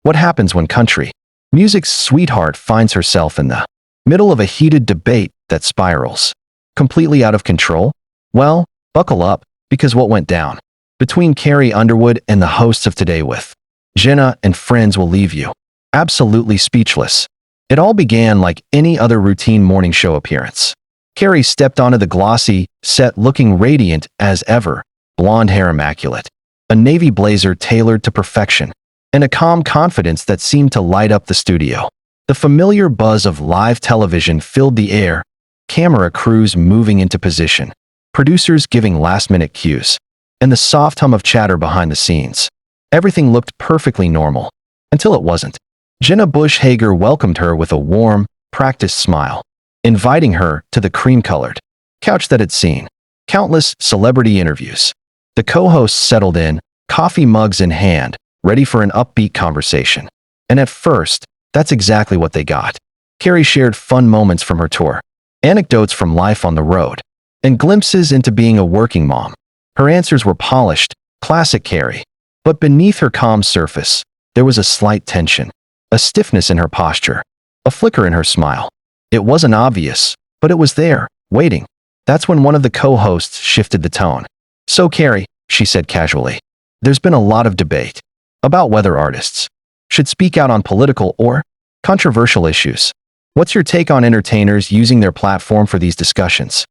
What happens when country music's sweetheart finds herself in the middle of a heated debate that spirals completely out of control? Well, buckle up, because what went down between Carrie Underwood and the hosts of Today with Jenna and friends will leave you absolutely speechless. It all began like any other routine morning show appearance. Carrie stepped onto the glossy set looking radiant as ever, blonde hair immaculate, a navy blazer tailored to perfection, and a calm confidence that seemed to light up the studio. The familiar buzz of live television filled the air, camera crews moving into position, producers giving last-minute cues, and the soft hum of chatter behind the scenes. Everything looked perfectly normal, until it wasn't. Jenna Bush Hager welcomed her with a warm, practiced smile, inviting her to the cream-colored couch that had seen countless celebrity interviews. The co-hosts settled in, coffee mugs in hand, ready for an upbeat conversation. And at first, that's exactly what they got. Carrie shared fun moments from her tour, anecdotes from life on the road, and glimpses into being a working mom. Her answers were polished, classic Carrie. But beneath her calm surface, there was a slight tension, a stiffness in her posture, a flicker in her smile. It wasn't obvious, but it was there, waiting. That's when one of the co-hosts shifted the tone. "So Carrie," she said casually, "there's been a lot of debate about whether artists should speak out on political or controversial issues. What's your take on entertainers using their platform for these discussions?"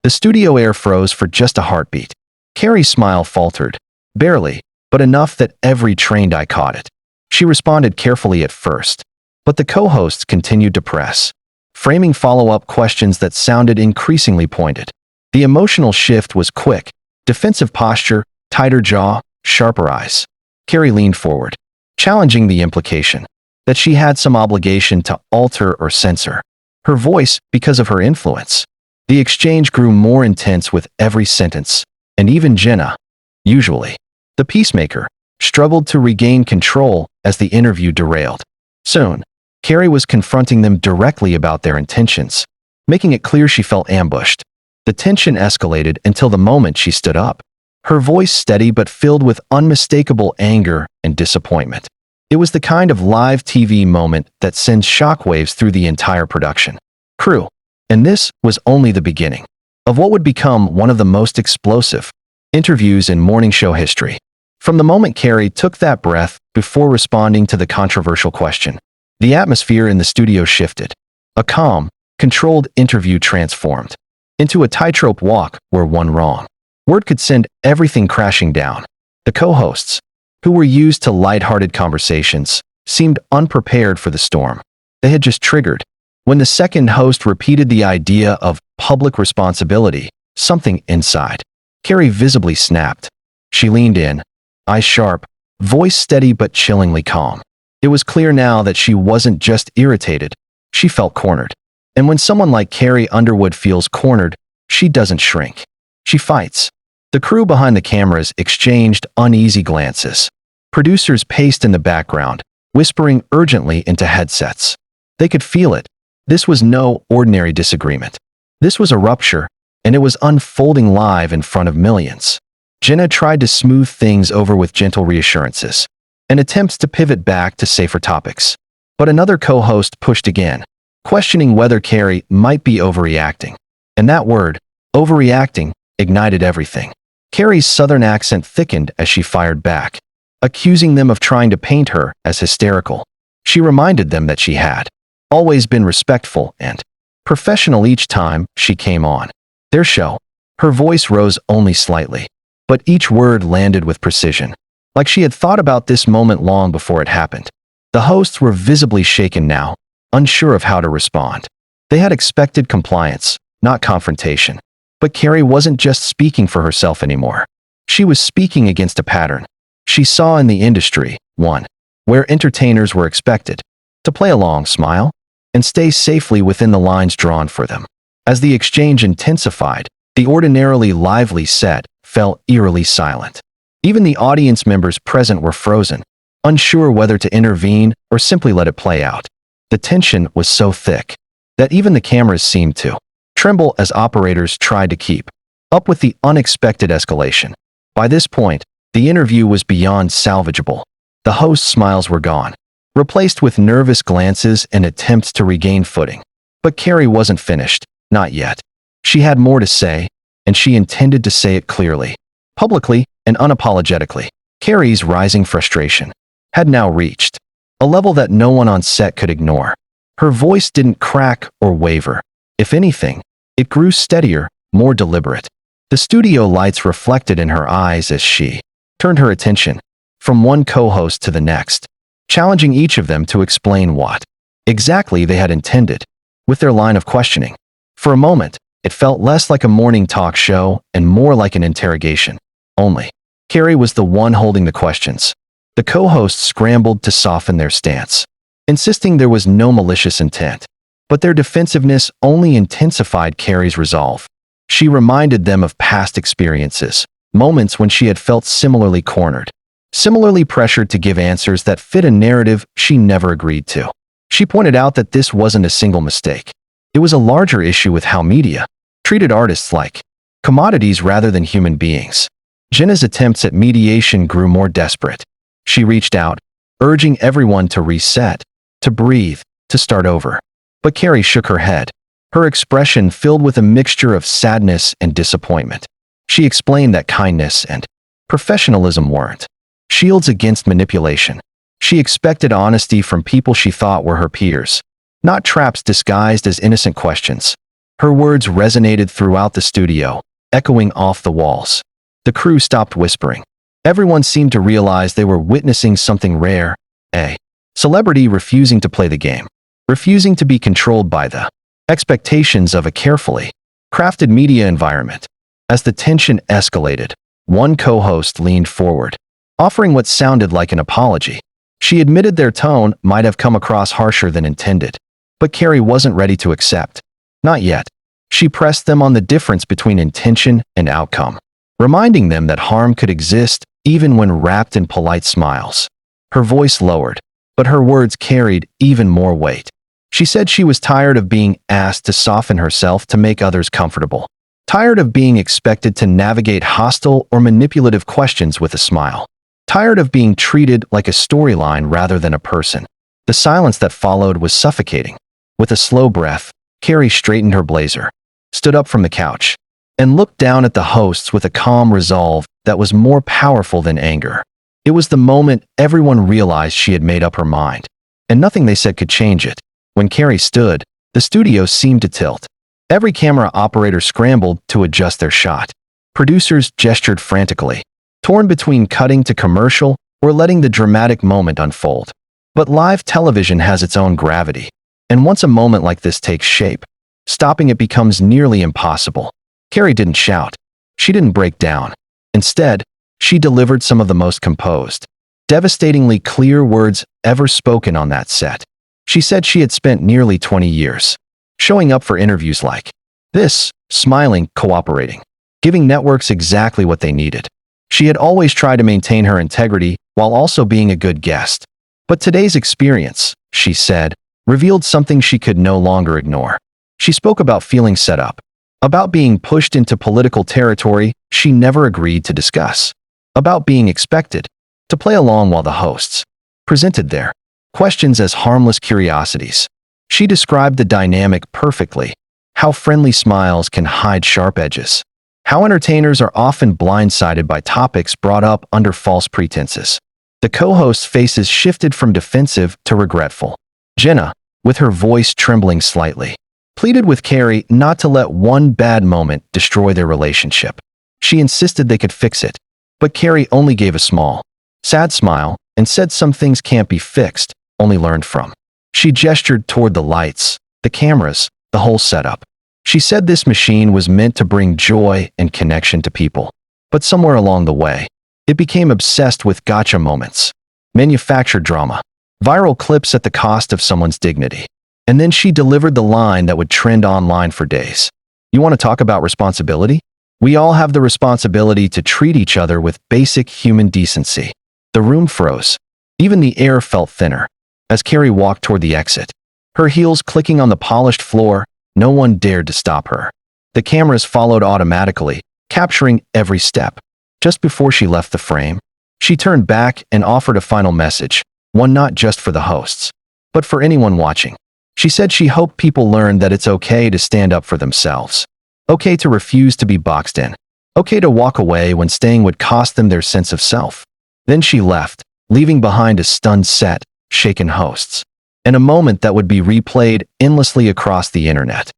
The studio air froze for just a heartbeat. Carrie's smile faltered, barely, but enough that every trained eye caught it. She responded carefully at first, but the co-hosts continued to press, framing follow-up questions that sounded increasingly pointed. The emotional shift was quick, defensive posture, tighter jaw, sharper eyes. Carrie leaned forward, challenging the implication that she had some obligation to alter or censor her voice because of her influence. The exchange grew more intense with every sentence, and even Jenna, usually the peacemaker, struggled to regain control as the interview derailed. Soon, Carrie was confronting them directly about their intentions, making it clear she felt ambushed. The tension escalated until the moment she stood up, her voice steady but filled with unmistakable anger and disappointment. It was the kind of live TV moment that sends shockwaves through the entire production crew. And this was only the beginning of what would become one of the most explosive interviews in morning show history. From the moment Carrie took that breath before responding to the controversial question, the atmosphere in the studio shifted. A calm, controlled interview transformed into a tightrope walk where one wrong word could send everything crashing down. The co-hosts, who were used to lighthearted conversations, seemed unprepared for the storm they had just triggered. When the second host repeated the idea of public responsibility, something inside Carrie visibly snapped. She leaned in, eyes sharp, voice steady but chillingly calm. It was clear now that she wasn't just irritated, she felt cornered. And when someone like Carrie Underwood feels cornered, she doesn't shrink. She fights. The crew behind the cameras exchanged uneasy glances. Producers paced in the background, whispering urgently into headsets. They could feel it. This was no ordinary disagreement. This was a rupture, and it was unfolding live in front of millions. Jenna tried to smooth things over with gentle reassurances and attempts to pivot back to safer topics. But another co-host pushed again, questioning whether Carrie might be overreacting. And that word, overreacting, ignited everything. Carrie's southern accent thickened as she fired back, accusing them of trying to paint her as hysterical. She reminded them that she had always been respectful and professional each time she came on their show. Her voice rose only slightly, but each word landed with precision, like she had thought about this moment long before it happened. The hosts were visibly shaken now, unsure of how to respond. They had expected compliance, not confrontation. But Carrie wasn't just speaking for herself anymore. She was speaking against a pattern she saw in the industry, one where entertainers were expected to play along, smile, and stay safely within the lines drawn for them. As the exchange intensified, the ordinarily lively set fell eerily silent. Even the audience members present were frozen, unsure whether to intervene or simply let it play out. The tension was so thick that even the cameras seemed to tremble as operators tried to keep up with the unexpected escalation. By this point, the interview was beyond salvageable. The host's smiles were gone. replaced with nervous glances and attempts to regain footing. But Carrie wasn't finished, not yet. She had more to say, and she intended to say it clearly, publicly and unapologetically. Carrie's rising frustration had now reached a level that no one on set could ignore. Her voice didn't crack or waver. If anything, it grew steadier, more deliberate. The studio lights reflected in her eyes as she turned her attention from one co-host to the next, challenging each of them to explain what exactly they had intended with their line of questioning. For a moment, it felt less like a morning talk show and more like an interrogation. Only Carrie was the one holding the questions. The co-hosts scrambled to soften their stance, insisting there was no malicious intent. But their defensiveness only intensified Carrie's resolve. She reminded them of past experiences, moments when she had felt similarly cornered, similarly pressured to give answers that fit a narrative she never agreed to. She pointed out that this wasn't a single mistake. It was a larger issue with how media treated artists like commodities rather than human beings. Jenna's attempts at mediation grew more desperate. She reached out, urging everyone to reset, to breathe, to start over. But Carrie shook her head, her expression filled with a mixture of sadness and disappointment. She explained that kindness and professionalism weren't shields against manipulation. She expected honesty from people she thought were her peers, not traps disguised as innocent questions. Her words resonated throughout the studio, echoing off the walls. The crew stopped whispering. Everyone seemed to realize they were witnessing something rare, a celebrity refusing to play the game, refusing to be controlled by the expectations of a carefully crafted media environment. As the tension escalated, one co-host leaned forward, offering what sounded like an apology. She admitted their tone might have come across harsher than intended, but Carrie wasn't ready to accept. Not yet. She pressed them on the difference between intention and outcome, reminding them that harm could exist even when wrapped in polite smiles. Her voice lowered, but her words carried even more weight. She said she was tired of being asked to soften herself to make others comfortable, tired of being expected to navigate hostile or manipulative questions with a smile, tired of being treated like a storyline rather than a person. The silence that followed was suffocating. With a slow breath, Carrie straightened her blazer, stood up from the couch, and looked down at the hosts with a calm resolve that was more powerful than anger. It was the moment everyone realized she had made up her mind, and nothing they said could change it. When Carrie stood, the studio seemed to tilt. Every camera operator scrambled to adjust their shot. Producers gestured frantically, torn between cutting to commercial or letting the dramatic moment unfold. But live television has its own gravity, and once a moment like this takes shape, stopping it becomes nearly impossible. Carrie didn't shout. She didn't break down. Instead, she delivered some of the most composed, devastatingly clear words ever spoken on that set. She said she had spent nearly 20 years showing up for interviews like this, smiling, cooperating, giving networks exactly what they needed. She had always tried to maintain her integrity while also being a good guest. But today's experience, she said, revealed something she could no longer ignore. She spoke about feeling set up, about being pushed into political territory she never agreed to discuss, about being expected to play along while the hosts presented their questions as harmless curiosities. She described the dynamic perfectly, how friendly smiles can hide sharp edges, how entertainers are often blindsided by topics brought up under false pretenses. The co-hosts' faces shifted from defensive to regretful. Jenna, with her voice trembling slightly, pleaded with Carrie not to let one bad moment destroy their relationship. She insisted they could fix it, but Carrie only gave a small, sad smile and said some things can't be fixed, only learned from. She gestured toward the lights, the cameras, the whole setup. She said this machine was meant to bring joy and connection to people. But somewhere along the way, it became obsessed with gotcha moments, manufactured drama, viral clips at the cost of someone's dignity. And then she delivered the line that would trend online for days. You want to talk about responsibility? We all have the responsibility to treat each other with basic human decency. The room froze. Even the air felt thinner. As Carrie walked toward the exit, her heels clicking on the polished floor, no one dared to stop her. The cameras followed automatically, capturing every step. Just before she left the frame, she turned back and offered a final message. one not just for the hosts, but for anyone watching. She said she hoped people learned that it's okay to stand up for themselves, okay to refuse to be boxed in, okay to walk away when staying would cost them their sense of self. Then she left, leaving behind a stunned set, shaken hosts, and a moment that would be replayed endlessly across the internet.